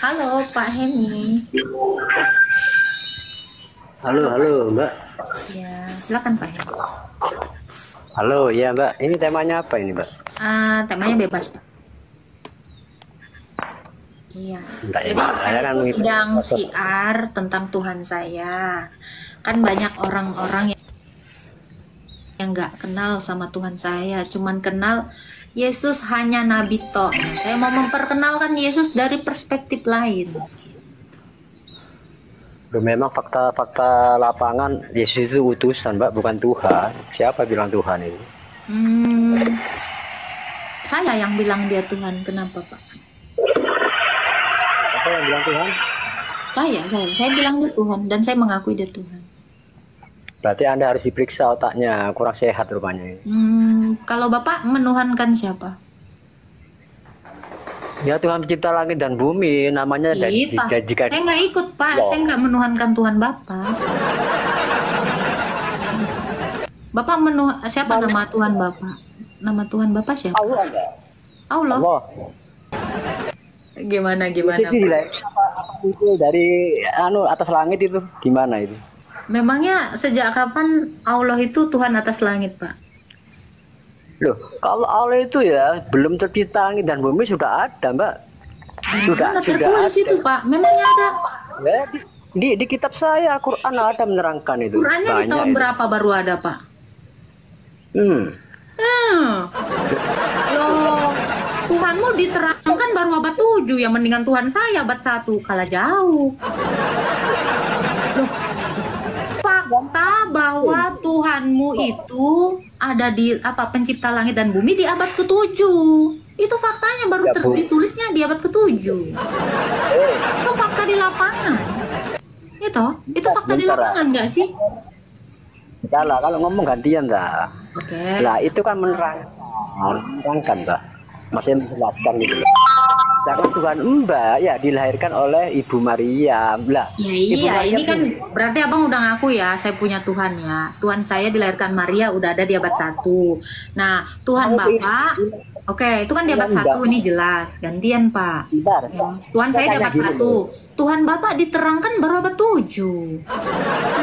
Halo Pak Heni. Halo, halo Mbak. Ya, silakan Pak Heni. Halo, ya Mbak. Ini temanya apa ini Mbak? Temanya bebas Pak. Iya. Enggak ya Jadi Mbak. saya Kan itu sedang foto. siar tentang Tuhan saya. Kan banyak orang-orang yang nggak kenal sama Tuhan saya, cuman kenal Yesus hanya nabi tok. Saya mau memperkenalkan Yesus dari perspektif lain. Memang fakta-fakta lapangan Yesus itu utusan Mbak, bukan Tuhan. Siapa bilang Tuhan itu? Hmm, saya yang bilang dia Tuhan. Kenapa Pak? Apa yang bilang Tuhan? Saya bilang dia Tuhan dan saya mengakui dia Tuhan. Berarti Anda harus diperiksa otaknya, kurang sehat rupanya. Kalau Bapak menuhankan siapa? Ya Tuhan pencipta langit dan bumi, namanya Ih, Pak, jika saya nggak ikut Pak, Loh. saya nggak menuhankan Tuhan Bapak. Bapak siapa nama Tuhan Bapak? Nama Tuhan Bapak siapa? Allah enggak? Allah. Allah. Gimana Yesus itu apa itu dari atas langit itu gimana itu? Memangnya sejak kapan Allah itu Tuhan atas langit, Pak? Loh, kalau Allah itu ya belum tercipta langit dan bumi sudah ada, Mbak. Sudah tertulis ada. itu, Pak. Memangnya ada. Ya, di kitab saya Al-Qur'an ada menerangkan itu. Qurannya di tahun itu. berapa baru ada, Pak? Loh, Tuhanmu diterangkan baru abad 7, ya mendingan Tuhan saya abad 1, kalah jauh. Loh, fakta bahwa Tuhanmu itu ada di pencipta langit dan bumi di abad ke-7. Itu faktanya baru ditulisnya di abad ke-7. Itu fakta di lapangan. Itu fakta di lapangan nggak sih? Kalau ngomong gantian dah. Oke. Lah itu kan menerangkan, Mbak. Masih menjelaskan gitu. Jangan Tuhan Mbak ya dilahirkan oleh Ibu Maryam lah. Ya iya, Maryam ini kan berarti abang udah ngaku ya, saya punya Tuhan ya. Tuhan saya dilahirkan Maria udah ada di abad 1. Nah, Tuhan Bapak, oke, itu kan di abad 1, ini jelas. Gantian Pak. Bentar, Tuhan saya di abad 1. Tuhan Bapak diterangkan baru abad 7.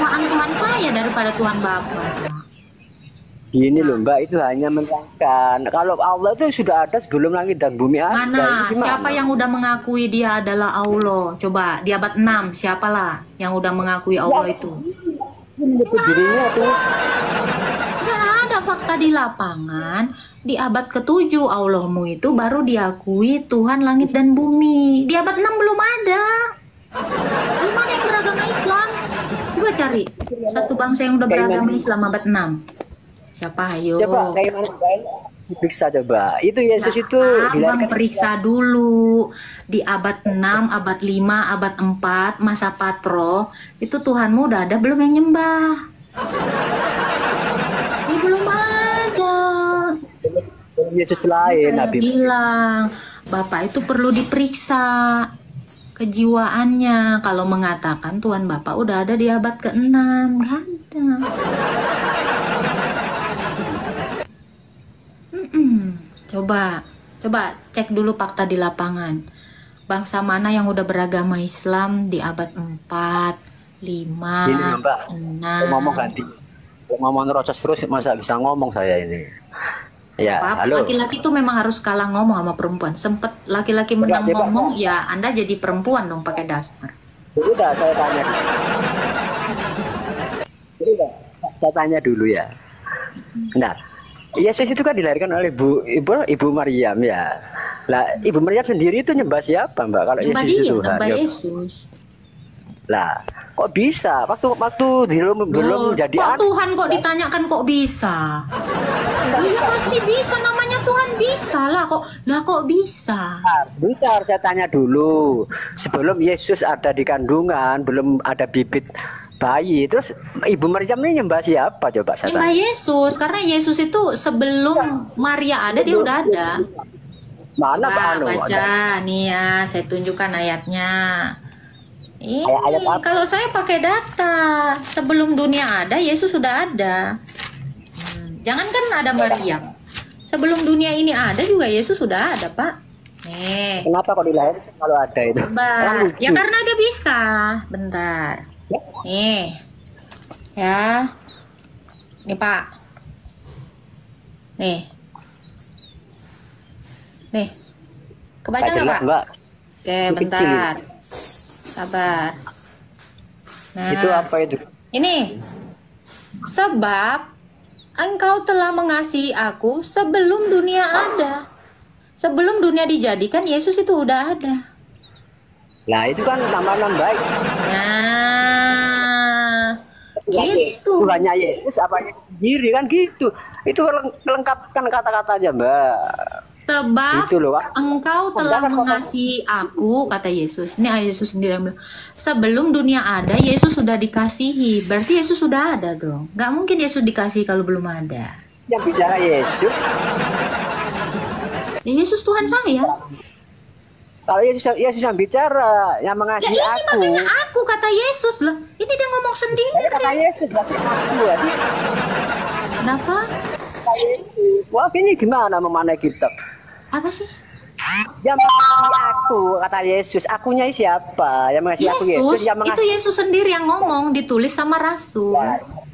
Tuhan saya daripada Tuhan Bapak. Gini loh Mbak, itu hanya menerangkan. Kalau Allah itu sudah ada sebelum langit dan bumi ada. Mana? Siapa yang udah mengakui dia adalah Allah? Coba di abad 6, siapalah yang udah mengakui Allah itu? Dirinya tuh. Nggak ada fakta di lapangan. Di abad ke-7 Allahmu itu baru diakui Tuhan langit dan bumi. Di abad 6 belum ada. Belum ada yang beragama Islam. Coba cari satu bangsa yang udah beragama Islam abad 6. Siapa ayo? Coba kayak mana periksa coba. Itu Yesus itu Abang periksa dulu di abad 6, abad 5, abad 4 masa Patro itu Tuhanmu udah ada belum yang nyembah? Ini belum ada. Yesus lain Nabi bilang Bapak itu perlu diperiksa kejiwaannya. Kalau mengatakan Tuhan Bapak udah ada di abad ke-6, nggak ada. Coba cek dulu fakta di lapangan. Bangsa mana yang udah beragama Islam di abad 4, 5, Gini, Mbak. 6. Ngomong ganti. Ngomong terus masa bisa ngomong saya ini. Ya, halo. Laki-laki itu memang harus kalah ngomong sama perempuan. Sempet laki-laki menang ngomong, ya Anda jadi perempuan dong pakai daster. Sudah saya tanya. Saya tanya dulu ya. Nah, Yesus itu kan dilahirkan oleh Ibu Maryam ya. Lah, Ibu Maryam sendiri itu nyembah siapa, Mbak? Kalau nyembah Yesus itu Tuhan. Yesus. Lah, kok bisa? Waktu belum jadi kok Tuhan kok ditanyakan kok bisa? Bisa pasti bisa, namanya Tuhan bisa lah kok bisa? Sebentar, saya tanya dulu. Sebelum Yesus ada di kandungan, belum ada bibit bayi, terus Ibu Maryam ini nyembah siapa coba saya nyembah Yesus, karena Yesus itu sebelum Maria ada dia udah ada. Mana Pak baca nih ya, saya tunjukkan ayatnya. Ini ayat apa? Kalau saya pakai data, sebelum dunia ada Yesus sudah ada. Jangankan ada Maryam, sebelum dunia ini ada juga Yesus sudah ada Pak. Nih, Kenapa kok dilahirkan kalau ada itu? Kan coba. lucu. Ya karena dia bisa. Bentar. Nih, ya. Nih Pak. Nih. Nih. Kebaca Tak nggak jelas, Pak? Mbak. Oke, Itu kecil. bentar. Sabar. Nah, Itu apa itu? ini. Sebab engkau telah mengasihi aku sebelum dunia ada. Sebelum dunia dijadikan, Yesus itu udah ada. Nah, itu kan nama-nama baik. Nah, gitu. Tuhannya Yesus apa sendiri kan gitu. Itu lengkapkan kata-katanya, Mbak. Sebab Itu loh, Pak. engkau telah mengasihi aku, kata Yesus. Ini ayat Yesus sendiri yang bilang. Sebelum dunia ada, Yesus sudah dikasihi. Berarti Yesus sudah ada dong. Gak mungkin Yesus dikasihi kalau belum ada. Yang bicara Yesus, Ya, Yesus Tuhan saya. kalau Yesus yang bicara, yang Ya mengasihi ini aku. makanya aku, kata Yesus loh. Ini dia ngomong sendiri. Saya kata Yesus, berarti aku. Berarti Kenapa? kata Yesus. Wah, ini gimana memanai kitab? Apa sih? Yang mengasihi aku, kata Yesus. Akunya siapa? Yang mengasihi aku Yesus, yang Itu mengasihi Yesus sendiri yang ngomong, ditulis sama rasul.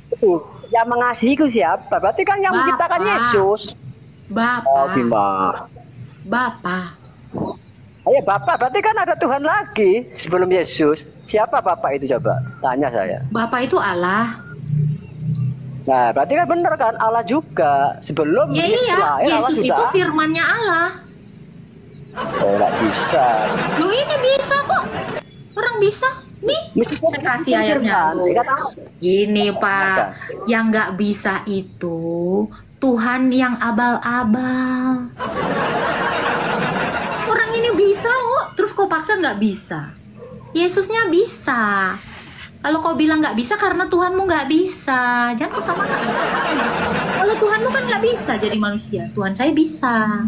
itu. Yang mengasihiku siapa? Berarti kan yang Bapak. menciptakan Yesus. Oh, Bapak. gimana? Bapak. Ayo Bapak, berarti kan ada Tuhan lagi sebelum Yesus. Siapa Bapak itu coba? Tanya saya. Bapak itu Allah. Nah, berarti kan benar kan Allah juga sebelum Ya Yesus iya, lahir Allah Yesus sudah. itu firmannya Allah. Oh, nggak bisa. Lu ini bisa kok. Orang bisa. Nih, Meskipun saya kasih ayatnya. firman, dikata apa? Ini Pak, yang nggak bisa itu Tuhan yang abal-abal. Orang ini bisa kok, terus kau paksa nggak bisa. Yesusnya bisa. Kalau kau bilang nggak bisa karena Tuhanmu nggak bisa, jangan kau samakan. Kalau Tuhanmu kan nggak bisa jadi manusia, Tuhan saya bisa.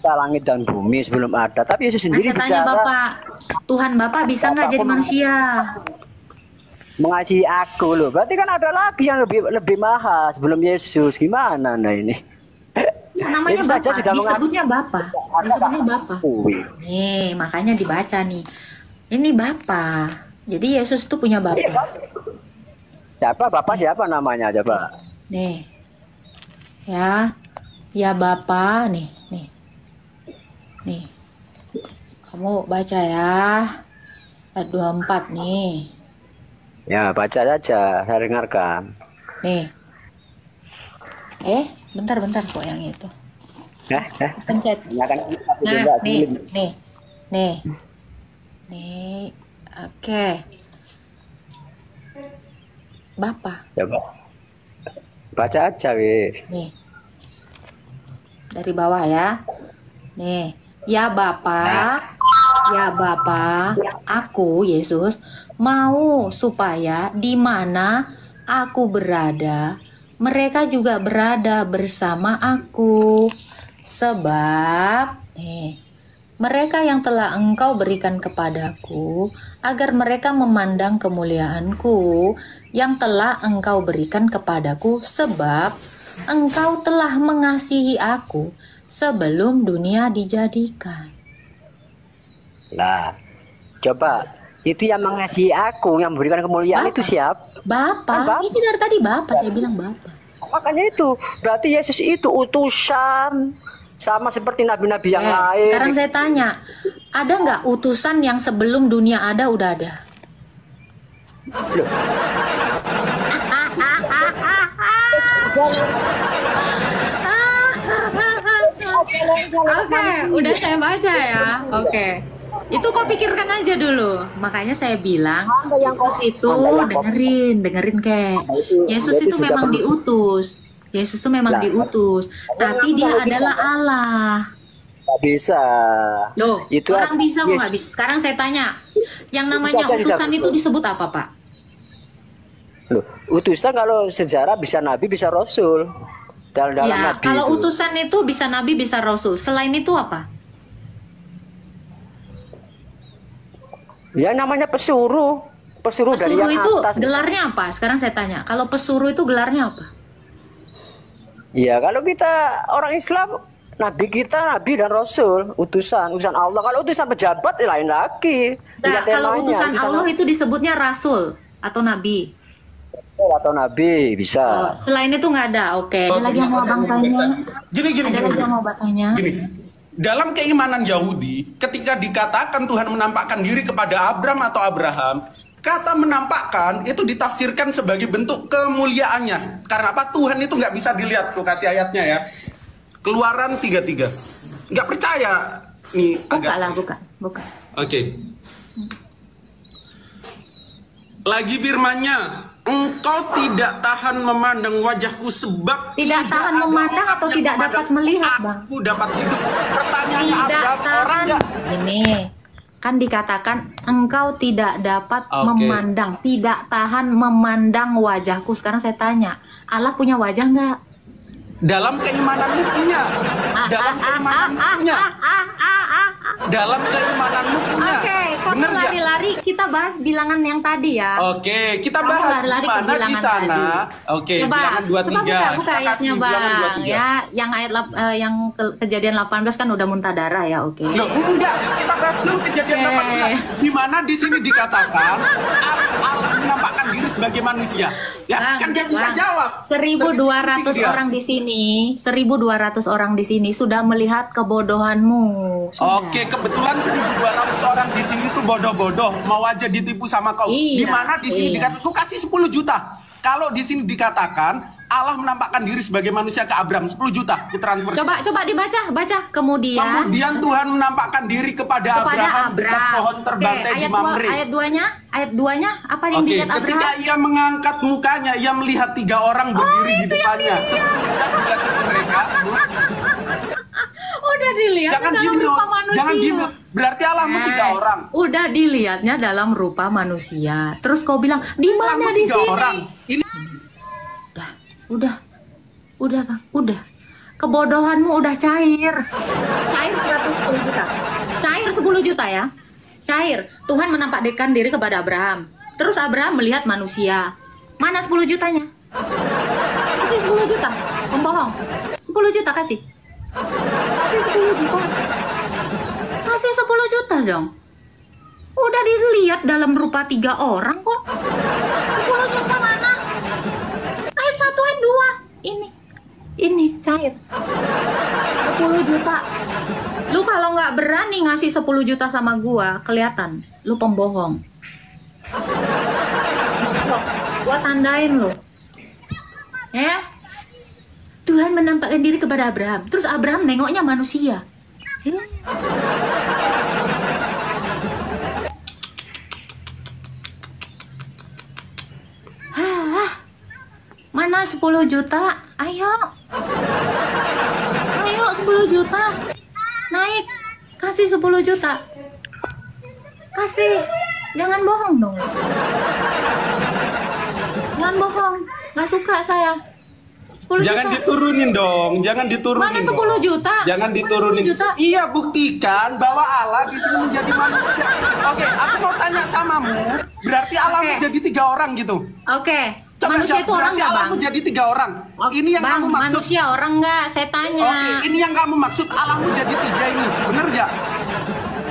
Langit dan bumi sebelum ada, tapi Yesus sendiri Saya tanya bicara Bapak, Tuhan Bapak bisa nggak jadi manusia? mengasihi aku loh. Berarti kan ada lagi yang lebih mahal sebelum Yesus. Gimana nah ini? Namanya Yesus saja Bapak, sudah disebutnya Bapak, disebutnya Bapak. Wih. Nih, makanya dibaca nih. Ini Bapak. Jadi Yesus itu punya Bapak. Siapa Bapak siapa namanya coba? Nih. Ya. Ya Bapak, nih. Nih. Kamu baca ya. Ayat 24 nih. Ya baca saja, saya dengarkan. Nih. Bentar kok yang itu. Pencet. Nah, Nih. Oke. Bapak. Coba. Baca aja wis. Nih. Dari bawah ya. Nih. Ya Bapa, aku Yesus mau supaya di mana aku berada, mereka juga berada bersama aku. Sebab mereka yang telah Engkau berikan kepadaku, agar mereka memandang kemuliaanku yang telah Engkau berikan kepadaku, sebab Engkau telah mengasihi aku sebelum dunia dijadikan. Nah, coba itu yang mengasihi aku, yang memberikan kemuliaan Bapak. itu siapa? Bapak, ini dari tadi Bapak, saya bilang Bapak. Makanya itu, berarti Yesus itu utusan sama seperti nabi-nabi yang lain. Sekarang saya tanya, ada nggak utusan yang sebelum dunia ada udah ada? Loh. Oke, udah saya baca ya. Oke. Itu kau pikirkan aja dulu. Makanya saya bilang, Yesus itu dengerin kek. Yesus itu memang diutus. Yesus itu memang diutus, tapi dia adalah Allah. Nggak bisa. Loh, Itu orang bisa kok Yes. nggak bisa. Sekarang saya tanya, yang namanya saja utusan tidak. itu disebut apa, Pak? Loh, utusan kalau sejarah bisa nabi, bisa rasul. Dalam Ya, nabi kalau itu. utusan itu bisa nabi, bisa rasul. Selain itu apa? Ya namanya pesuruh. Pesuruh dari Pesuruh yang itu atas. gelarnya apa? Sekarang saya tanya, kalau pesuruh itu gelarnya apa? Ya kalau kita orang Islam Nabi kita, nabi dan rasul, utusan Allah. Kalau utusan pejabat lain lagi. Nah, Lihat kalau temanya, utusan utusan Allah itu disebutnya rasul atau nabi. atau nabi bisa. Selain itu nggak ada. Oke. Ada lagi yang mau abang tanya? Gini. Ada lagi yang mau abang tanya? Gini, dalam keimanan Yahudi, ketika dikatakan Tuhan menampakkan diri kepada Abram atau Abraham, kata menampakkan itu ditafsirkan sebagai bentuk kemuliaannya. Karena apa? Tuhan itu nggak bisa dilihat. Tuh kasih ayatnya ya. Keluaran 33. Nggak percaya nih Buka lah, buka. Oke. Lagi firmannya, engkau tidak tahan memandang wajahku sebab Tidak tahan ada memandang orang atau yang tidak memandang dapat melihat, Bang? Aku dapat hidup. Pertanyaannya Tidak Abraham, orang tahan. nggak? Ini kan dikatakan engkau tidak dapat Oke. memandang, tidak tahan memandang wajahku. Sekarang saya tanya, Allah punya wajah nggak? Dalam keimananmu punya. Dalam keimananmu punya. Dalam keimananmu punya. Oke, kamu Bener nggak? lari-lari kita bahas bilangan yang tadi ya. Oke, kita Kamu bahas lari-lari ke gimana di bilangan sana. tadi. Oke, Coba, bilangan 23. buka Kita ayatnya kasih bilangan Bang 23. ya. Yang ayat yang kejadian 18 kan udah muntah darah ya, oke. Loh, enggak, kita bahas dulu kejadian Oke. 18. Di mana di sini dikatakan Allah menampakkan diri sebagai manusia. Ya, Bang, kan dia bisa Bang. jawab. 1.200 Dia. orang di sini, 1.200 orang di sini sudah melihat kebodohanmu. Sudah. Oke, kebetulan 1.200 orang di sini tuh bodoh-bodoh, mau aja ditipu sama kau. Iya, Di mana di sini iya. dikatakan, ku kasih 10 juta. Kalau di sini dikatakan Allah menampakkan diri sebagai manusia ke Abraham, 10 juta ditransfer. Coba baca. Kemudian Tuhan menampakkan diri kepada Abraham dekat pohon terbantai di Mamre. Ayat 2-nya apa yang Oke, dilihat ketika Abraham? ia mengangkat mukanya, ia melihat 3 orang berdiri di depannya. Sesudah melihat mereka, Udah dilihat jangan dalam gini, rupa manusia. jangan gini. Berarti Allahmu 3 orang. Udah dilihatnya dalam rupa manusia. Terus kau bilang, "Di mana Allahmu di 3 sini?" orang. Ini Udah Bang, udah. Kebodohanmu udah cair. Cair 110 juta. Cair 10 juta ya. Cair. Tuhan menampakkan diri kepada Abraham. Terus Abraham melihat manusia. Mana 10 jutanya? Kasih 10 juta. Pembohong. 10 juta kasih. Kasih 10 juta. Kasih 10 juta dong. Udah dilihat dalam rupa 3 orang kok. 10 juta mana? Ayat 1, ayat 2. Ini cair 10 juta. Lu kalau nggak berani ngasih 10 juta sama gua, kelihatan lu pembohong. Gua tandain lu ya. Tuhan menampakkan diri kepada Abraham. Terus Abraham nengoknya manusia. Mana 10 juta? Ayo 10 juta. Naik. Kasih 10 juta. Kasih. Jangan bohong dong. Jangan bohong. Gak suka saya. 10 jangan juta. diturunin dong, jangan diturunin. Mana 10 dong. juta? Jangan diturunin. 10 juta. Iya, buktikan bahwa Allah di sini menjadi manusia. Oke, aku mau tanya samamu. Berarti Allah Oke. menjadi 3 orang gitu. Oke. Coba Manusia jawab, itu orang berarti nggak, Allah Bang? menjadi 3 orang. Ini yang Bang, kamu maksud. manusia orang nggak? Saya tanya. Oke, ini yang kamu maksud Allahmu jadi 3 ini. Bener gak?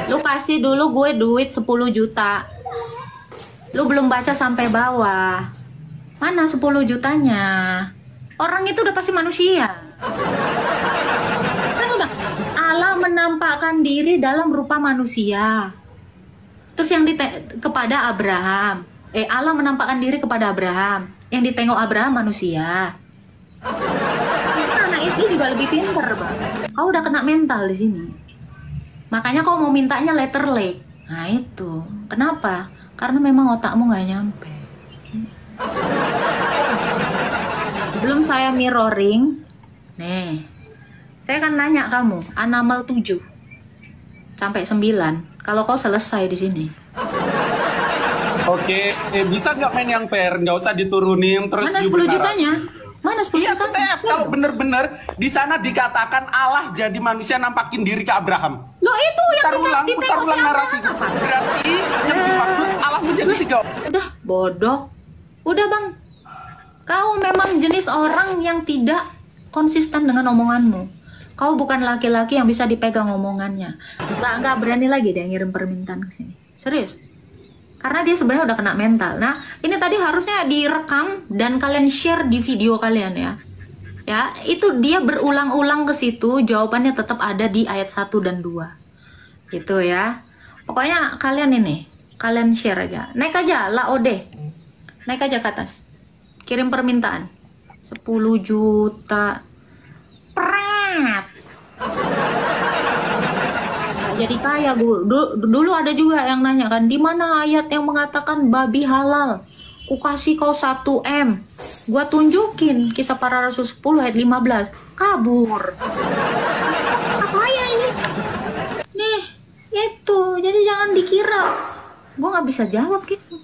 Lu kasih dulu gue duit 10 juta. Lu belum baca sampai bawah. Mana 10 jutanya? Orang itu udah pasti manusia. Kan udah. Allah menampakkan diri dalam rupa manusia. Terus yang kepada Abraham. Allah menampakkan diri kepada Abraham. Yang ditengok Abraham manusia. Anak istri juga lebih pinter, Bang. Kau udah kena mental di sini. Makanya kau mau mintanya letter leg. Nah itu. Kenapa? Karena memang otakmu nggak nyampe. Belum saya mirroring. Nih. Saya akan nanya kamu, Anamal 7 sampai 9. Kalau kau selesai di sini. Oke, bisa nggak main yang fair? Nggak usah diturunin terus. Mana 10 you bernarasi. jutanya? Mana 10 Iya, jutanya? TF. Kalau bener-bener di sana dikatakan Allah jadi manusia nampakin diri ke Abraham. Loh itu yang Putar ulang narasi. Berarti yang dimaksud Allah menjadi 3. Udah bodoh. Udah Bang. Kau memang jenis orang yang tidak konsisten dengan omonganmu. Kau bukan laki-laki yang bisa dipegang omongannya. Nggak berani lagi dia ngirim permintaan ke sini. Serius. Karena dia sebenarnya udah kena mental. Nah, ini tadi harusnya direkam dan kalian share di video kalian ya. Ya, itu dia berulang-ulang ke situ, jawabannya tetap ada di ayat 1 dan 2. Gitu ya. Pokoknya kalian ini, kalian share aja. Naik aja, Laode. Naik aja ke atas. Kirim permintaan. 10 juta. Pret. Jadi kaya gue. Dulu ada juga yang nanya kan, di mana ayat yang mengatakan babi halal? Ku kasih kau 1 M. Gua tunjukin Kisah Para Rasul 10 ayat 15. Kabur. Apa ya ini? Nih, itu. Jadi jangan dikira gue nggak bisa jawab gitu.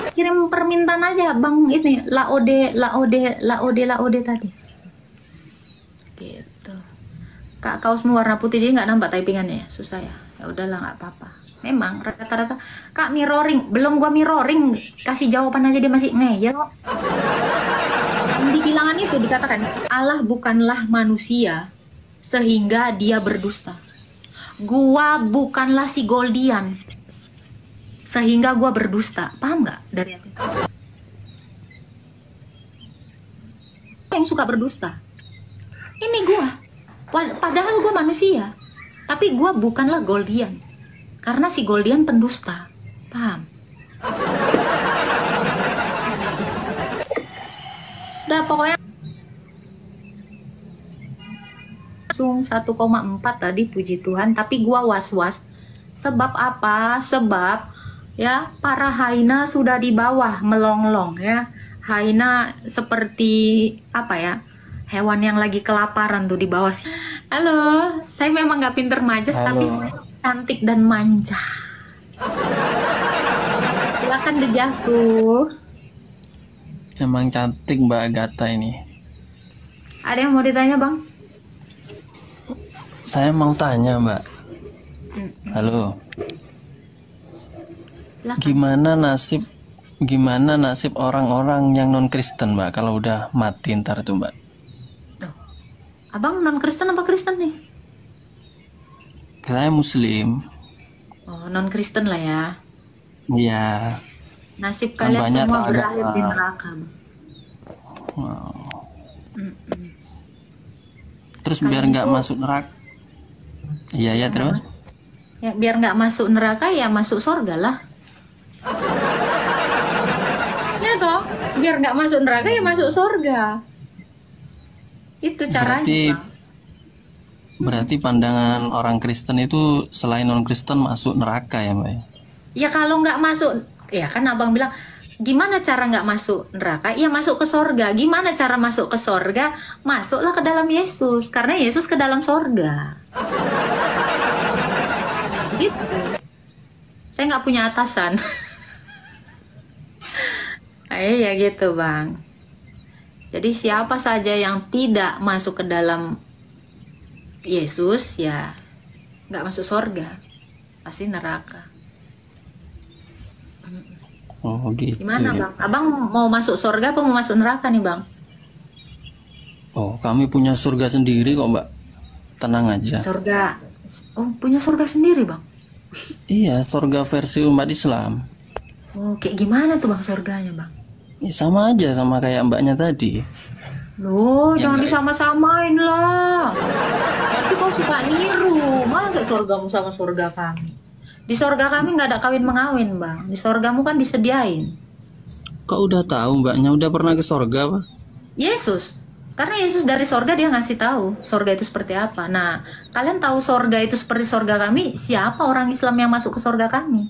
Kirim permintaan aja Bang ini Laode tadi. Gitu. Kak kaosmu warna putih jadi nggak nampak typingannya ya? Susah ya. Ya udahlah nggak apa-apa. Memang rata-rata Kak mirroring, belum gua mirroring kasih jawaban aja dia masih ngeyel kok. Di bilangan itu dikatakan Allah bukanlah manusia sehingga dia berdusta. Gua bukanlah si Goldian sehingga gua berdusta. Paham nggak dari itu? Yang suka berdusta ini gua. Padahal gua manusia, tapi gua bukanlah Goldian. Karena si Goldian pendusta. Paham? Udah pokoknya langsung 1,4 tadi puji Tuhan. Tapi gua was-was. Sebab apa? Sebab ya para hyena sudah di bawah melonglong ya. Hyena seperti apa ya? Hewan yang lagi kelaparan tuh di bawah. Halo, saya memang nggak pinter majas tapi saya cantik dan manja. Silakan Dejavu. Emang cantik Mbak Agatha ini. Ada yang mau ditanya Bang? Saya mau tanya Mbak. Halo. Silakan. Gimana nasib orang-orang yang non Kristen Mbak kalau udah mati ntar tuh Mbak? Tuh. Abang non Kristen apa Kristen nih? Saya Muslim. Oh, non Kristen lah ya. Iya. Nasib Kan kalian banyak semua tak berakhir ada. di neraka. Bang. Wow. Mm-mm. Terus Kalian biar nggak itu- masuk neraka. Iya ya terus. Ya biar nggak masuk neraka ya masuk surga lah. Ya toh, biar nggak masuk neraka ya masuk surga. Itu caranya. Bang. Berarti pandangan orang Kristen itu selain non Kristen masuk neraka ya Mbak? Ya kalau nggak masuk, ya kan abang bilang, gimana cara nggak masuk neraka? Ya masuk ke sorga. Gimana cara masuk ke sorga? Masuklah ke dalam Yesus, karena Yesus ke dalam sorga. Gitu. Saya nggak punya atasan. Ya gitu Bang. Jadi siapa saja yang tidak masuk ke dalam Yesus ya nggak masuk sorga, pasti neraka. Oh gitu. Gimana ya. Bang? Abang mau masuk sorga apa mau masuk neraka nih Bang? Oh kami punya surga sendiri kok Mbak. Tenang aja. Sorga. Oh punya sorga sendiri Bang? Iya surga versi umat Islam. Oh kayak gimana tuh Bang sorganya Bang? Ya, sama aja sama kayak mbaknya tadi. Loh Ya, jangan enggak. disama-samain lah. Nanti kau suka niru. Masa sorgamu sama sorga kami? Di sorga kami nggak ada kawin mengawin Bang. Di sorgamu kan disediain. Kok udah tahu mbaknya udah pernah ke surga apa? Yesus. Karena Yesus dari sorga dia ngasih tahu sorga itu seperti apa. Nah, kalian tahu sorga itu seperti sorga kami? Siapa orang Islam yang masuk ke sorga kami?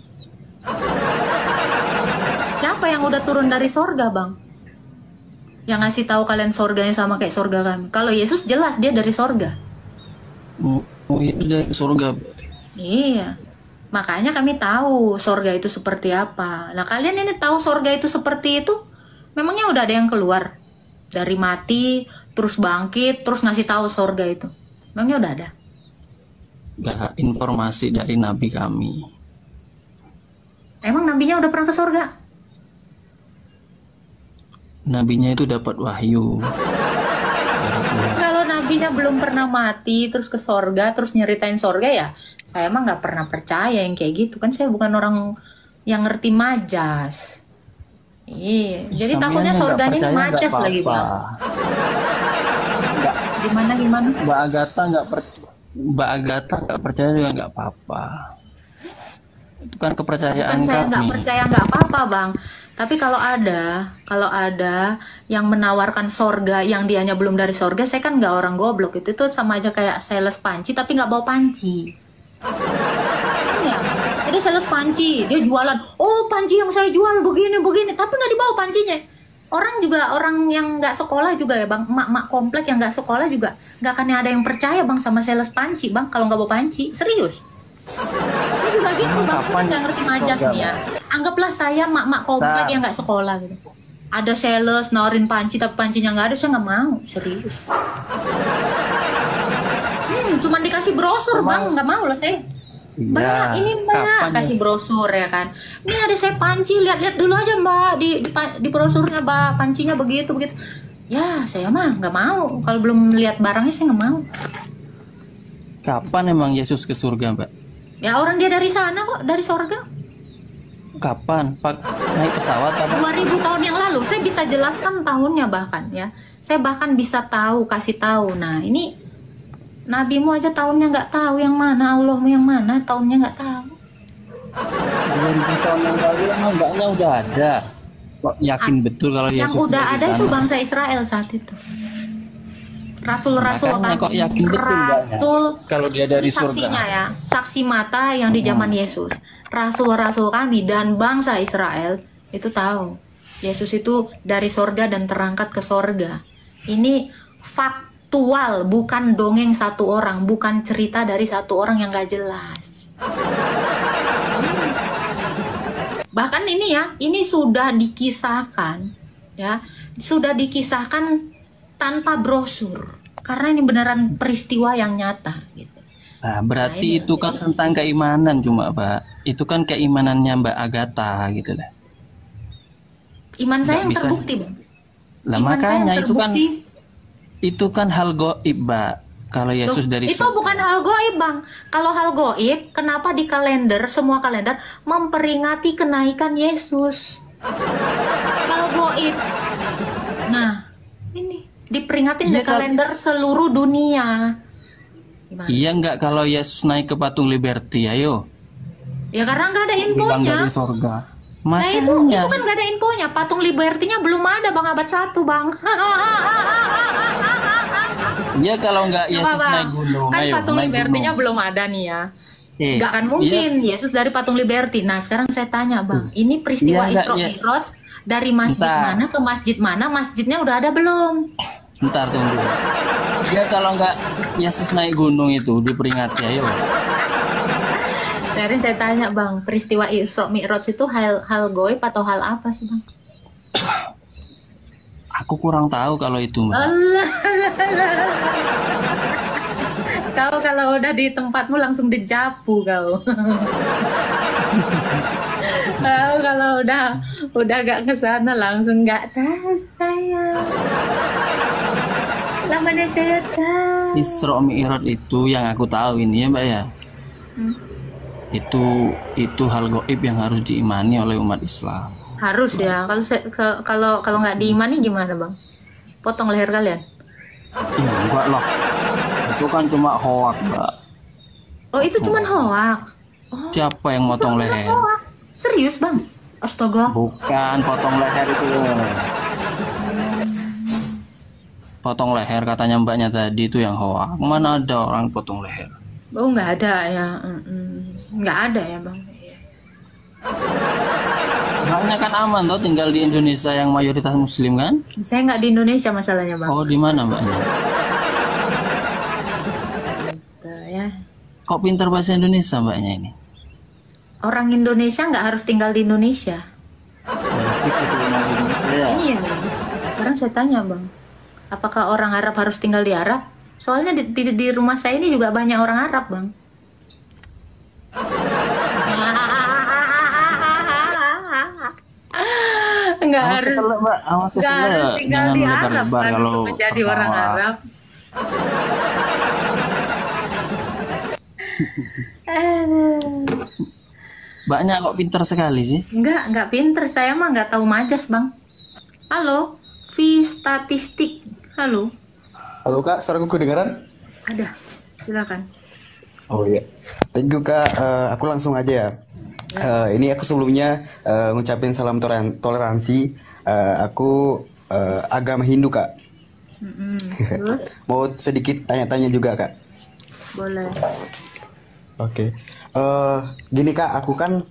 Siapa yang udah turun dari sorga, Bang? Yang ngasih tahu kalian sorganya sama kayak sorga kami. Kalau Yesus jelas dia dari sorga. Oh iya udah ke surga. Iya. Makanya kami tahu sorga itu seperti apa. Nah, kalian ini tahu sorga itu seperti itu? Memangnya udah ada yang keluar dari mati, terus bangkit, terus ngasih tahu sorga itu? Memangnya udah ada? Gak informasi dari nabi kami. Emang nabinya udah pernah ke sorga? Nabinya itu dapat wahyu dari nabinya belum pernah mati, terus ke sorga, terus nyeritain sorga ya, saya mah nggak pernah percaya yang kayak gitu kan. Saya bukan orang yang ngerti majas. Iya, jadi Sampean takutnya nggak sorganya ini percaya nggak majas lagi apa-apa. bang. Gimana? Mbak Agatha nggak percaya juga nggak apa-apa. Itu kan kepercayaan Bukan saya nggak kami. percaya nggak apa-apa bang. Tapi kalau ada yang menawarkan sorga yang dianya belum dari sorga, saya kan nggak orang goblok. Itu tuh sama aja kayak sales panci tapi nggak bawa panci. Iya, ada sales panci, dia jualan. Oh panci yang saya jual begini, tapi nggak dibawa pancinya. Orang yang nggak sekolah juga ya bang, emak-emak komplek yang nggak sekolah juga nggak akan ada yang percaya bang sama sales panci bang kalau nggak bawa panci, serius. Saya juga gitu bang, saya nggak ngerti majas nih ya. Anggaplah saya mak-mak komplek yang nggak sekolah gitu. Ada sales nawarin panci tapi pancinya nggak ada, saya nggak mau, serius. Cuman dikasih brosur bang, nggak mau lah saya. Mbak, ini mbak kasih brosur ya kan. Ini ada saya panci, lihat-lihat dulu aja mbak di brosurnya mbak, pancinya begitu. Ya saya mah nggak mau, kalau belum lihat barangnya saya nggak mau. Kapan emang Yesus ke surga, Mbak? Ya orang dia dari sana kok, dari sorga. Kapan? Naik pesawat apa? 2000 tahun yang lalu, saya bisa jelaskan tahunnya bahkan ya. Saya bahkan bisa kasih tahu. Nah ini nabimu aja tahunnya nggak tahu yang mana, Allahmu yang mana, tahunnya nggak tahu. 2000 tahun yang lalu emang mbaknya udah ada. Kok yakin betul kalau Yang Yesus udah di ada sana? itu bangsa Israel saat itu. Rasul-rasul Makanya kan, kok yakin betul mbaknya? Rasul Kalau dia dari saksinya surga. ya, saksi mata yang di zaman Yesus. Rasul-rasul kami dan bangsa Israel itu tahu Yesus itu dari sorga dan terangkat ke sorga. Ini faktual, bukan dongeng satu orang, bukan cerita dari satu orang yang gak jelas. Bahkan ini ya, ini sudah dikisahkan ya, sudah dikisahkan tanpa brosur karena ini beneran peristiwa yang nyata gitu. Nah, berarti itu kan tentang keimanan cuma, Mbak. Itu kan keimanannya Mbak Agatha gitu lah. Iman saya yang bisa. terbukti, Bang. Lah Iman saya makanya yang terbukti. itu kan hal goib, Mbak. Kalau Yesus Loh, dari itu surga. bukan hal goib, Bang. Kalau hal goib, kenapa di kalender, semua kalender memperingati kenaikan Yesus? Hal goib. Nah, ini diperingatin di Iya, kalender seluruh dunia. Gimana? Iya nggak kalau Yesus naik ke patung Liberty, ayo. Ya karena nggak ada Bilang infonya. dari surga. Nah itu Makanya. kan nggak ada infonya. Patung Liberty-nya belum ada Bang abad 1 Bang. Ya kalau nggak Apa, Yesus Bang? naik gunung, Kan ayo patung naik Liberty-nya gunung. belum ada nih ya. Eh, Nggak akan mungkin Yesus dari patung Liberty. Nah sekarang saya tanya Bang, ini peristiwa Iya, nggak, Isra iya. Mi'raj dari masjid Bentar. mana ke masjid mana? Masjidnya udah ada belum? Bentar tunggu. Ya kalau nggak Yesus naik gunung itu diperingati, ayo. Sekarang saya tanya Bang, peristiwa Isra Mi'raj itu hal goib atau hal apa sih Bang? Aku kurang tahu kalau itu, Mbak. Allah. Kau kalau udah di tempatmu langsung dijapu kau. Kau kalau udah gak kesana langsung gak tahu saya. Lamanya saya tahu. Isra Mi'raj itu yang aku tahu ini ya, Mbak ya. Hmm. Itu hal goib yang harus diimani oleh umat Islam. Harus ya. Kalau nggak diimani gimana Bang? Potong leher kalian? Ya enggak lah. Itu kan cuma hoak, Mbak. Oh itu cuman hoak. Oh, Siapa yang motong itu leher? hoak. Serius Bang? Astaga. Bukan potong leher itu. Potong leher katanya mbaknya tadi itu yang hoak. Mana ada orang potong leher? Oh nggak ada ya. Nggak ada ya Bang. Mbaknya kan aman toh tinggal di Indonesia yang mayoritas muslim kan? Saya nggak di Indonesia masalahnya Bang. Oh di mana mbaknya? Gitu ya. Kok pintar bahasa Indonesia mbaknya ini? Orang Indonesia nggak harus tinggal di Indonesia. Berarti keturunan Indonesia ya? Iya. Sekarang saya tanya Bang, apakah orang Arab harus tinggal di Arab? Soalnya di rumah saya ini juga banyak orang Arab Bang. Nggak Awas harus kesel mbak, awas nggak kesel. harus tinggal Jangan di Arab melebar-lebar kan kalau untuk menjadi apa-apa. orang Arab. Mbaknya kok pintar sekali sih. Enggak pinter. Saya mah nggak tahu majas, Bang. Halo, V statistik. Halo, Halo Kak, suaraku kedengaran? ada. Silakan. Oh iya. Thank you Kak. Aku langsung aja ya. Ini aku sebelumnya ngucapin salam toleransi. Aku agama Hindu Kak. Terus, Mau sedikit tanya-tanya juga Kak. boleh. Oke. Gini Kak, aku kan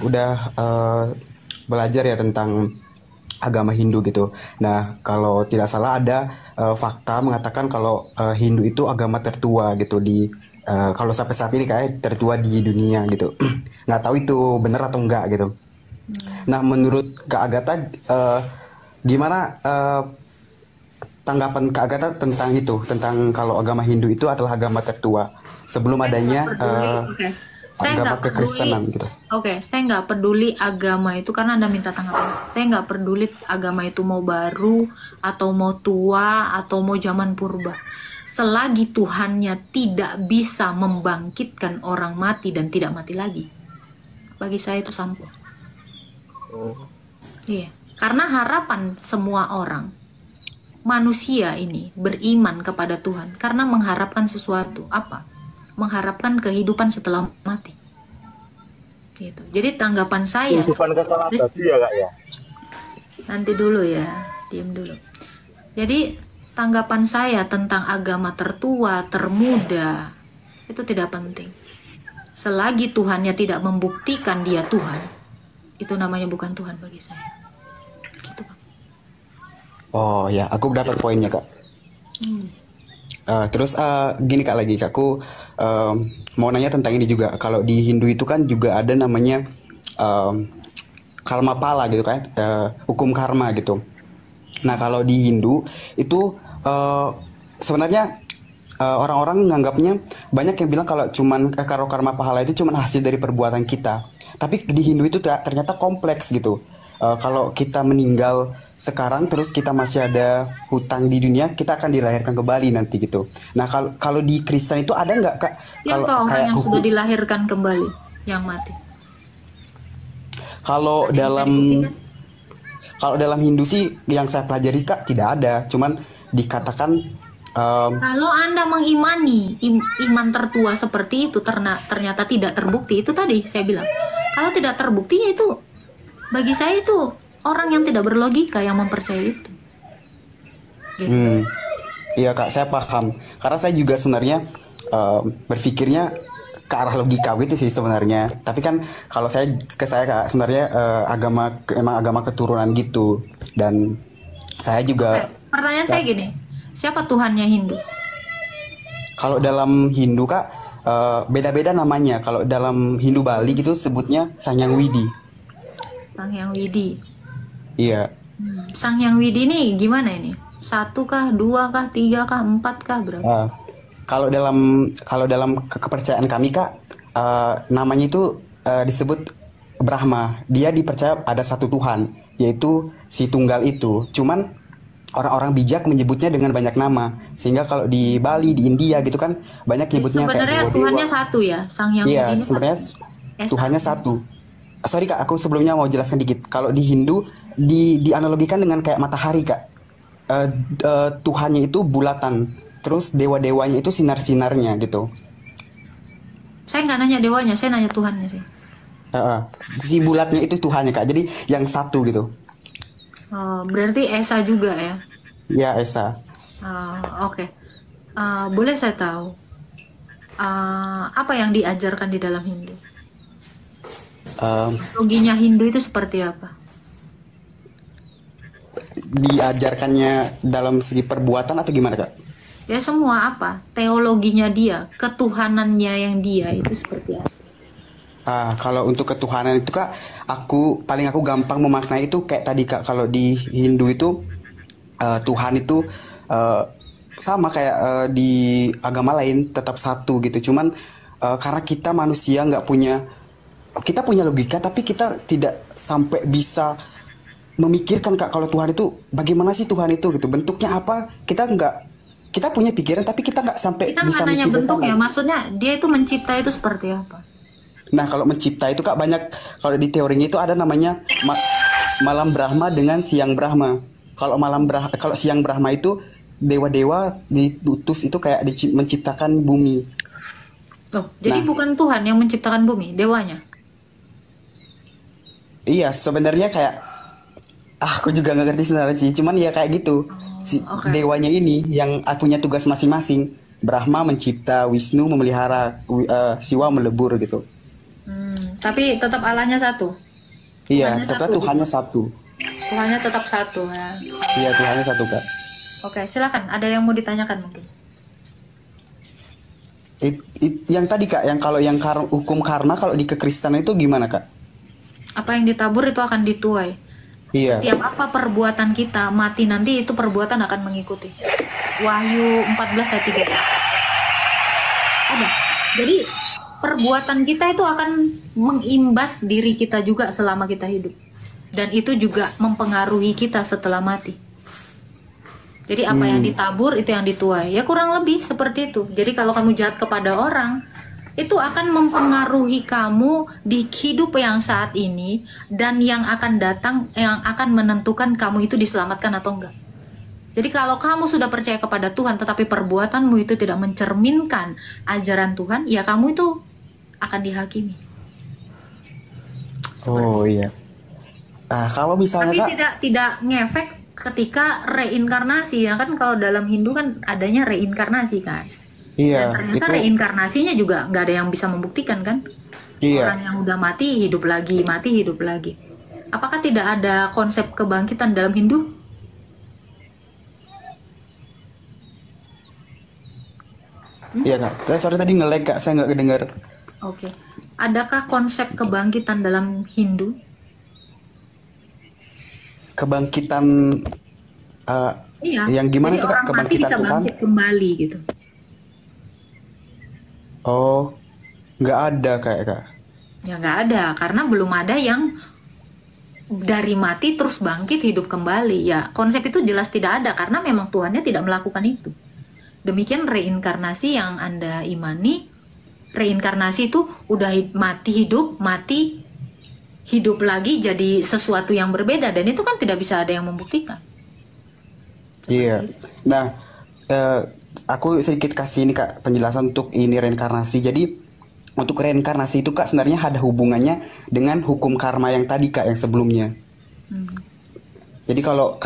udah belajar ya tentang agama Hindu gitu. Nah, kalau tidak salah ada fakta mengatakan kalau Hindu itu agama tertua gitu di kalau sampai saat ini kayak tertua di dunia gitu. Nggak tahu itu benar atau enggak gitu. Nah, menurut Kak Agatha gimana tanggapan Kak Agatha tentang itu, tentang kalau agama Hindu itu adalah agama tertua sebelum adanya Oke. Saya agama nggak peduli. kekristenan gitu. Oke, saya nggak peduli agama itu karena Anda minta tanggapan. Saya nggak peduli agama itu mau baru atau mau tua atau mau zaman purba. Selagi Tuhannya tidak bisa membangkitkan orang mati dan tidak mati lagi, bagi saya itu sampo. Iya, karena harapan semua orang manusia ini beriman kepada Tuhan karena mengharapkan sesuatu. Apa? Mengharapkan kehidupan setelah mati. Gitu. Jadi tanggapan saya Kehidupan kekal abadi ya Kak ya. nanti dulu ya, diam dulu. Jadi tanggapan saya tentang agama tertua, termuda itu tidak penting. Selagi Tuhannya tidak membuktikan dia Tuhan, itu namanya bukan Tuhan bagi saya. Gitu, Pak. Oh ya, aku dapat poinnya Kak. Terus gini Kak lagi, aku mau nanya tentang ini juga. Kalau di Hindu itu kan juga ada namanya karma pala gitu kan, hukum karma gitu. Nah kalau di Hindu itu sebenarnya orang-orang menganggapnya banyak yang bilang kalau cuman kalau karma pahala itu cuman hasil dari perbuatan kita. Tapi di Hindu itu ternyata kompleks gitu. Kalau kita meninggal sekarang terus kita masih ada hutang di dunia, kita akan dilahirkan kembali nanti gitu. Nah kalau di Kristen itu ada nggak Kak? Siapa orang kayak yang hukum- sudah dilahirkan kembali, yang mati? Kalau dalam Hindu sih yang saya pelajari Kak tidak ada, cuman dikatakan Kalau Anda mengimani iman tertua seperti itu ternyata tidak terbukti, itu tadi saya bilang. Kalau tidak terbukti ya itu bagi saya itu orang yang tidak berlogika yang mempercayai itu. Gitu. Iya Kak, saya paham. Karena saya juga sebenarnya berpikirnya ke arah logika gitu sih sebenarnya. Tapi kan kalau saya Kak sebenarnya emang agama keturunan gitu. Dan saya juga Oke, pertanyaan saya gini, siapa Tuhannya Hindu? kalau dalam Hindu Kak beda-beda namanya. Kalau dalam Hindu Bali gitu sebutnya Sang Hyang Widi. Sang Hyang Widi. Iya. Sang Hyang Widi ini gimana ini? 1 kah, 2 kah, 3 kah, 4 kah, berapa? Kalau dalam kepercayaan kami Kak, namanya itu disebut Brahma. Dia dipercaya ada satu Tuhan, yaitu si tunggal itu. Cuman orang-orang bijak menyebutnya dengan banyak nama. Sehingga kalau di Bali, di India gitu kan banyak nyebutnya Sebenarnya kayak Tuhannya satu ya, Sang Hyang Iya, Widi ini sebenarnya satu. Tuhannya satu. Sorry Kak, aku sebelumnya mau jelaskan dikit. Kalau di Hindu dianalogikan dengan kayak matahari Kak. Tuhannya itu bulatan, terus dewa-dewanya itu sinar-sinarnya gitu. Saya nggak nanya dewanya, saya nanya Tuhannya sih. Si bulatnya itu Tuhannya Kak, jadi yang satu gitu. Oh, berarti Esa juga ya? Ya Esa. Oke. Boleh saya tahu apa yang diajarkan di dalam Hindu? Loginya Hindu itu seperti apa? Diajarkannya dalam segi perbuatan atau gimana Kak? Ya semua apa? Teologinya dia, ketuhanannya yang dia itu seperti apa? Kalau untuk ketuhanan itu Kak, aku gampang memaknai itu kayak tadi Kak. Kalau di Hindu itu Tuhan itu sama kayak di agama lain tetap satu gitu. Cuman karena kita manusia kita punya logika, tapi kita tidak sampai bisa memikirkan Kak kalau Tuhan itu bagaimana sih Tuhan itu gitu, bentuknya apa, kita kita punya pikiran tapi kita nggak sampai Kita bisa nggak nanya mikir ke bentuknya, sana. maksudnya dia itu mencipta itu seperti apa? Nah, kalau mencipta itu Kak banyak, kalau di teorinya itu ada namanya malam Brahma dengan siang Brahma. Kalau siang Brahma itu dewa-dewa diutus itu kayak menciptakan bumi. Tuh, jadi Nah. bukan Tuhan yang menciptakan bumi, dewanya. Iya, sebenarnya kayak aku juga nggak ngerti sebenarnya sih. Cuman ya kayak gitu. Oke. Dewanya ini yang punya tugas masing-masing. Brahma mencipta, Wisnu memelihara, Siwa melebur gitu. Tapi tetap Allahnya satu. Iya, Tuhannya tetap satu. Tuhannya satu. Tuhannya tetap satu ya. Iya, Tuhannya satu Kak. Oke, silakan. Ada yang mau ditanyakan mungkin? Yang tadi Kak, yang kalau yang hukum karma kalau di kekristenan itu gimana Kak? Apa yang ditabur itu akan dituai. Iya. Setiap apa perbuatan kita mati nanti itu perbuatan akan mengikuti. Wahyu 14 ayat 3. Ada. Jadi perbuatan kita itu akan mengimbas diri kita juga selama kita hidup. Dan itu juga mempengaruhi kita setelah mati. Jadi apa yang ditabur itu yang dituai. Ya kurang lebih seperti itu. Jadi kalau kamu jahat kepada orang, itu akan mempengaruhi kamu di hidup yang saat ini dan yang akan datang, yang akan menentukan kamu itu diselamatkan atau enggak. Jadi kalau kamu sudah percaya kepada Tuhan tetapi perbuatanmu itu tidak mencerminkan ajaran Tuhan, ya kamu itu akan dihakimi. Oh iya. Kalau misalnya Tapi Kak, tidak ngefek ketika reinkarnasi, ya kan kalau dalam Hindu kan adanya reinkarnasi kan. iya, Dan ternyata itu reinkarnasinya juga nggak ada yang bisa membuktikan kan. iya. Orang yang udah mati hidup lagi, mati hidup lagi. Apakah tidak ada konsep kebangkitan dalam Hindu? Iya Kak. Sorry tadi nge-lag Kak, saya nggak kedengar. Oke. Adakah konsep kebangkitan dalam Hindu? Kebangkitan Iya. yang gimana Jadi tuh Kak? orang mati Kebangkitan bisa Tuhan? bangkit kembali gitu. Oh, nggak ada kayak Kak. Ya nggak ada, karena belum ada yang dari mati terus bangkit hidup kembali. Ya konsep itu jelas tidak ada karena memang Tuhannya tidak melakukan itu. Demikian reinkarnasi yang Anda imani. Reinkarnasi itu udah mati hidup lagi jadi sesuatu yang berbeda, dan itu kan tidak bisa ada yang membuktikan. Iya. Nah, aku sedikit kasih ini Kak penjelasan untuk ini reinkarnasi. Jadi untuk reinkarnasi itu Kak sebenarnya ada hubungannya dengan hukum karma yang tadi Kak, yang sebelumnya. Jadi kalau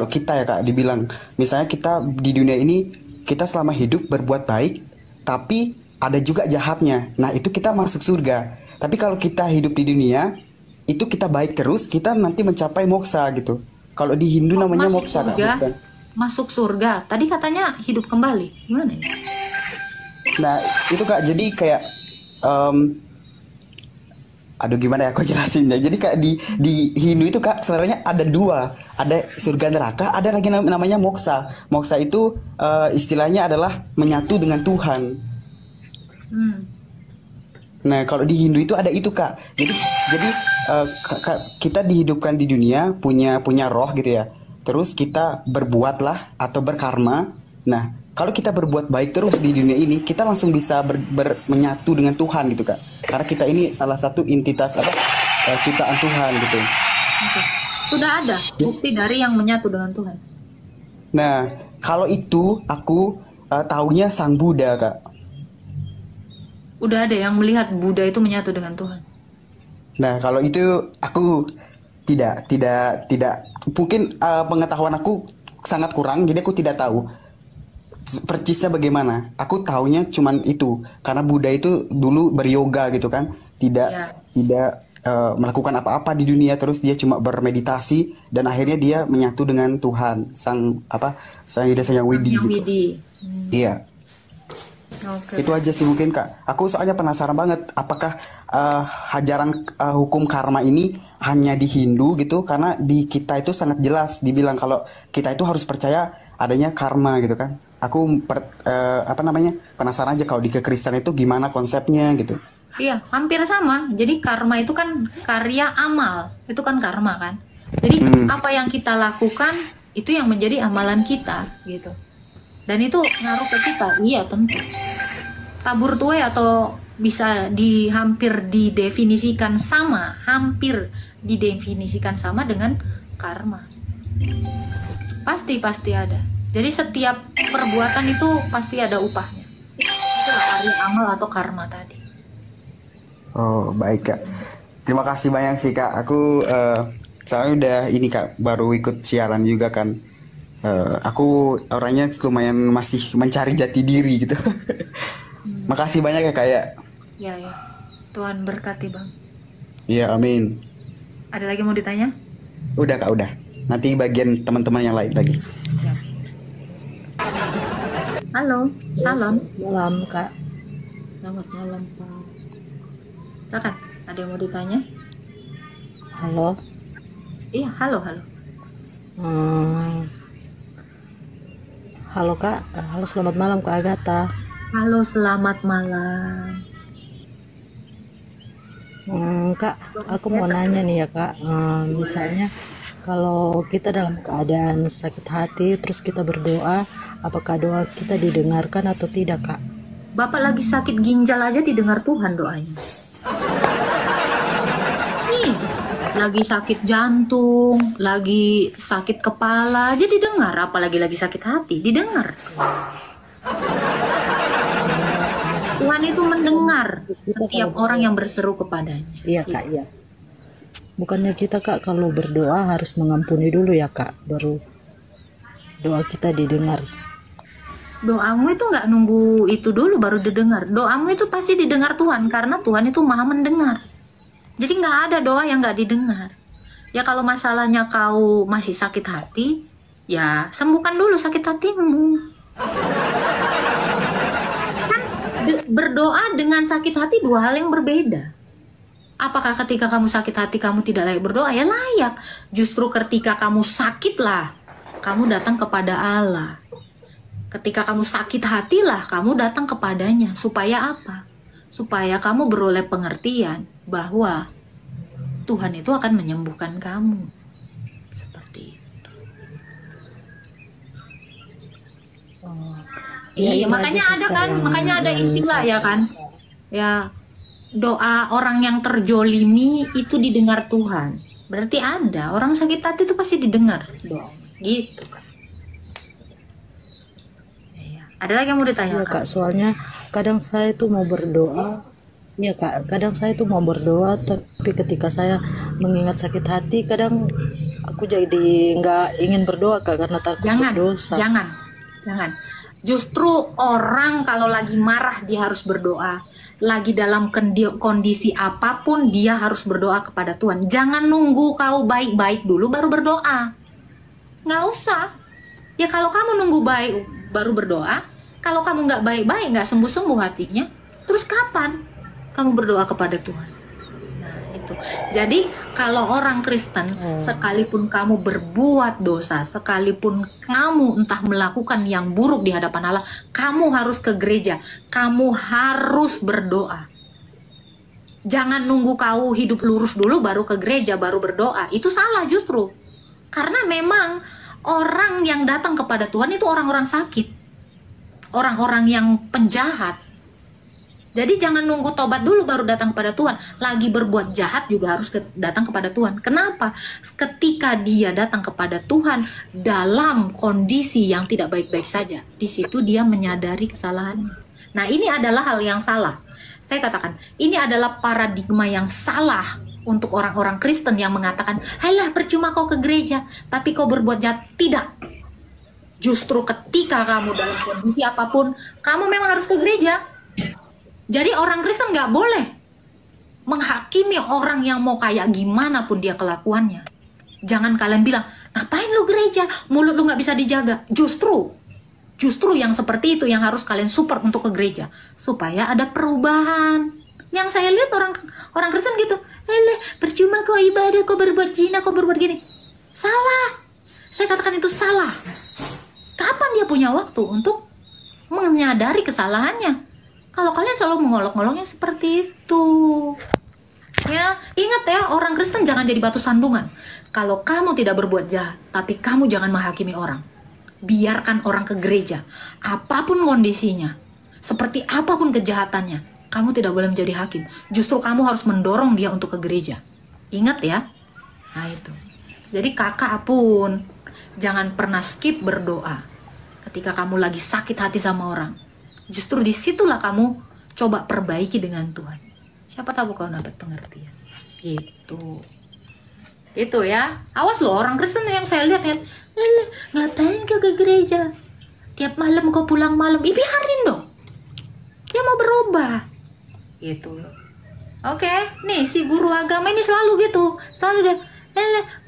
kita ya Kak dibilang, misalnya kita di dunia ini kita selama hidup berbuat baik, tapi ada juga jahatnya. Nah itu kita masuk surga. Tapi kalau kita hidup di dunia itu kita baik terus, kita nanti mencapai moksa gitu. Kalau di Hindu namanya Masuk moksa Kak, surga, bukan? masuk surga. Tadi katanya hidup kembali. Gimana ya? Nah itu Kak, jadi kayak aduh gimana ya aku jelasinnya. Jadi kayak di Hindu itu Kak sebenarnya ada dua, ada surga neraka, ada lagi namanya moksa. Moksa itu istilahnya adalah menyatu dengan Tuhan. Nah kalau di Hindu itu ada itu Kak. Jadi kita dihidupkan di dunia punya roh gitu ya. Terus kita berbuatlah atau berkarma. Nah kalau kita berbuat baik terus di dunia ini, kita langsung bisa menyatu dengan Tuhan gitu Kak. Karena kita ini salah satu entitas ciptaan Tuhan gitu. Oke. Sudah ada bukti dari yang menyatu dengan Tuhan. Nah kalau itu aku taunya Sang Buddha Kak. Udah ada yang melihat Buddha itu menyatu dengan Tuhan. Nah kalau itu aku tidak mungkin pengetahuan aku sangat kurang, jadi aku tidak tahu percisnya bagaimana. Aku taunya cuman itu karena Buddha itu dulu beryoga gitu kan, tidak melakukan apa-apa di dunia, terus dia cuma bermeditasi dan akhirnya dia menyatu dengan Tuhan Sang Hyang Widi gitu. Iya. Oke. Itu aja sih mungkin Kak. Aku soalnya penasaran banget apakah ajaran hukum karma ini hanya di Hindu gitu, karena di kita itu sangat jelas dibilang kalau kita itu harus percaya adanya karma gitu kan. Aku penasaran aja kalau di Kristen itu gimana konsepnya gitu. Iya, hampir sama. Jadi karma itu kan karya amal. Itu kan karma kan. Jadi apa yang kita lakukan itu yang menjadi amalan kita gitu. Dan itu ngaruh ke kita. Iya, tentu. Tabur tuai atau bisa hampir didefinisikan sama, dengan karma. Pasti ada. Jadi setiap perbuatan itu pasti ada upahnya. Itulah arti amal atau karma tadi. Oh, baik Kak. Terima kasih banyak sih Kak. Aku soalnya udah ini Kak, baru ikut siaran juga kan. Aku orangnya lumayan masih mencari jati diri gitu. Makasih banyak ya Kak ya. Ya. Tuhan berkati Bang. Iya, amin. Ada lagi mau ditanya? Udah Kak, udah. Nanti bagian teman-teman yang lain lagi. Halo, Salon. Malam Kak. Selamat malam Pak. Silakan, ada yang mau ditanya? Halo. Iya, halo. Halo Kak. Halo, selamat malam Kak Agatha. Halo, selamat malam. Kak, aku mau nanya nih ya Kak. Misalnya kalau kita dalam keadaan sakit hati terus kita berdoa, apakah doa kita didengarkan atau tidak Kak? Bapak lagi sakit ginjal aja didengar Tuhan doanya. Nih, lagi sakit jantung, lagi sakit kepala aja didengar, apalagi lagi sakit hati, didengar. Tuhan itu mendengar setiap orang yang berseru kepadanya. Iya Kak, iya. Bukannya kita Kak kalau berdoa harus mengampuni dulu ya Kak, baru doa kita didengar. Doamu itu nggak nunggu itu dulu baru didengar. Doamu itu pasti didengar Tuhan karena Tuhan itu maha mendengar. Jadi nggak ada doa yang nggak didengar. Ya kalau masalahnya kau masih sakit hati, ya sembuhkan dulu sakit hatimu. Kan berdoa dengan sakit hati dua hal yang berbeda. Apakah ketika kamu sakit hati kamu tidak layak berdoa? Ya layak. Justru ketika kamu sakitlah, kamu datang kepada Allah. Ketika kamu sakit hatilah, kamu datang kepadanya. Supaya apa? Supaya kamu beroleh pengertian bahwa Tuhan itu akan menyembuhkan kamu. Seperti itu. Iya, makanya ada kan, makanya ada istilah ya kan. Ya, doa orang yang terjolimi itu didengar Tuhan. Berarti ada orang sakit hati itu pasti didengar doa. Gitu. Iya. Ada lagi yang mau ditanya? Iya Kak, soalnya kadang saya itu mau berdoa. Iya Kak, kadang saya itu mau berdoa, tapi ketika saya mengingat sakit hati, kadang aku jadi nggak ingin berdoa Kak karena takut berdosa. Jangan. Justru orang kalau lagi marah dia harus berdoa. Lagi dalam kondisi apapun dia harus berdoa kepada Tuhan. Jangan nunggu kau baik-baik dulu baru berdoa. Nggak usah. Ya kalau kamu nunggu baik baru berdoa, kalau kamu nggak baik-baik, nggak sembuh-sembuh hatinya, terus kapan kamu berdoa kepada Tuhan? Nah itu. Jadi kalau orang Kristen, sekalipun kamu berbuat dosa, sekalipun kamu entah melakukan yang buruk di hadapan Allah, kamu harus ke gereja, kamu harus berdoa. Jangan nunggu kau hidup lurus dulu baru ke gereja, baru berdoa. Itu salah justru. Karena memang orang yang datang kepada Tuhan itu orang-orang sakit, orang-orang yang penjahat. Jadi jangan nunggu tobat dulu baru datang kepada Tuhan. Lagi berbuat jahat juga harus datang kepada Tuhan. Kenapa? Ketika dia datang kepada Tuhan dalam kondisi yang tidak baik-baik saja, di situ dia menyadari kesalahannya. Nah, ini adalah hal yang salah. Saya katakan, ini adalah paradigma yang salah untuk orang-orang Kristen yang mengatakan, "Halah, percuma kau ke gereja, tapi kau berbuat jahat." Tidak. Justru ketika kamu dalam kondisi apapun, kamu memang harus ke gereja. Jadi orang Kristen nggak boleh menghakimi orang yang mau kayak gimana pun dia kelakuannya. Jangan kalian bilang, ngapain lu gereja, mulut lu nggak bisa dijaga. Justru yang seperti itu yang harus kalian support untuk ke gereja. Supaya ada perubahan. Yang saya lihat orang Kristen gitu, percuma kau ibadah, kau berbuat zina, kau berbuat gini. Salah. Saya katakan itu salah. Kapan dia punya waktu untuk menyadari kesalahannya? Kalau kalian selalu mengolok-ngolongnya seperti itu, ya ingat ya, orang Kristen jangan jadi batu sandungan. Kalau kamu tidak berbuat jahat, tapi kamu jangan menghakimi orang. biarkan orang ke gereja. Apapun kondisinya, seperti apapun kejahatannya, kamu tidak boleh menjadi hakim. Justru kamu harus mendorong dia untuk ke gereja. Ingat ya. Nah itu. Jadi kakak pun jangan pernah skip berdoa ketika kamu lagi sakit hati sama orang. Justru disitulah kamu coba perbaiki dengan Tuhan. Siapa tahu kau dapat pengertian. Gitu. Itu ya. Awas loh orang Kristen yang saya lihat ya. Ngapain kau ke gereja? Tiap malam kau pulang malam. Biarin dong. Dia mau berubah. Gitu loh. Oke, nih si guru agama ini selalu gitu. Selalu deh.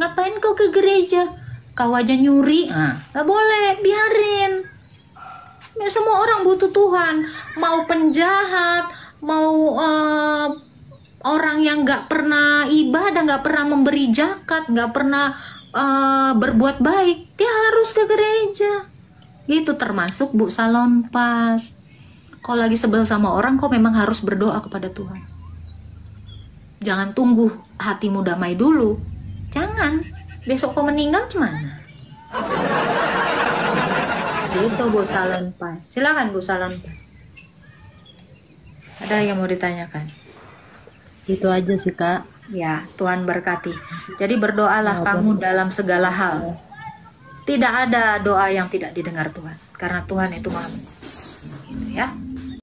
Ngapain kau ke gereja? Kau aja nyuri. Gak boleh, biarin. Ya, semua orang butuh Tuhan. Mau penjahat, mau orang yang gak pernah ibadah, gak pernah memberi zakat, gak pernah berbuat baik, dia harus ke gereja. Itu termasuk Bu Salonpas. Kalau lagi sebel sama orang, kau memang harus berdoa kepada Tuhan. Jangan tunggu hatimu damai dulu. Jangan. Besok kau meninggal gimana? Itu Bu Salonpas. Silakan Bu Salonpas. Ada yang mau ditanyakan? Itu aja sih Kak. Ya, Tuhan berkati. Jadi berdoalah kamu dalam segala hal. Tidak ada doa yang tidak didengar Tuhan. Karena Tuhan itu Maha. Gitu ya.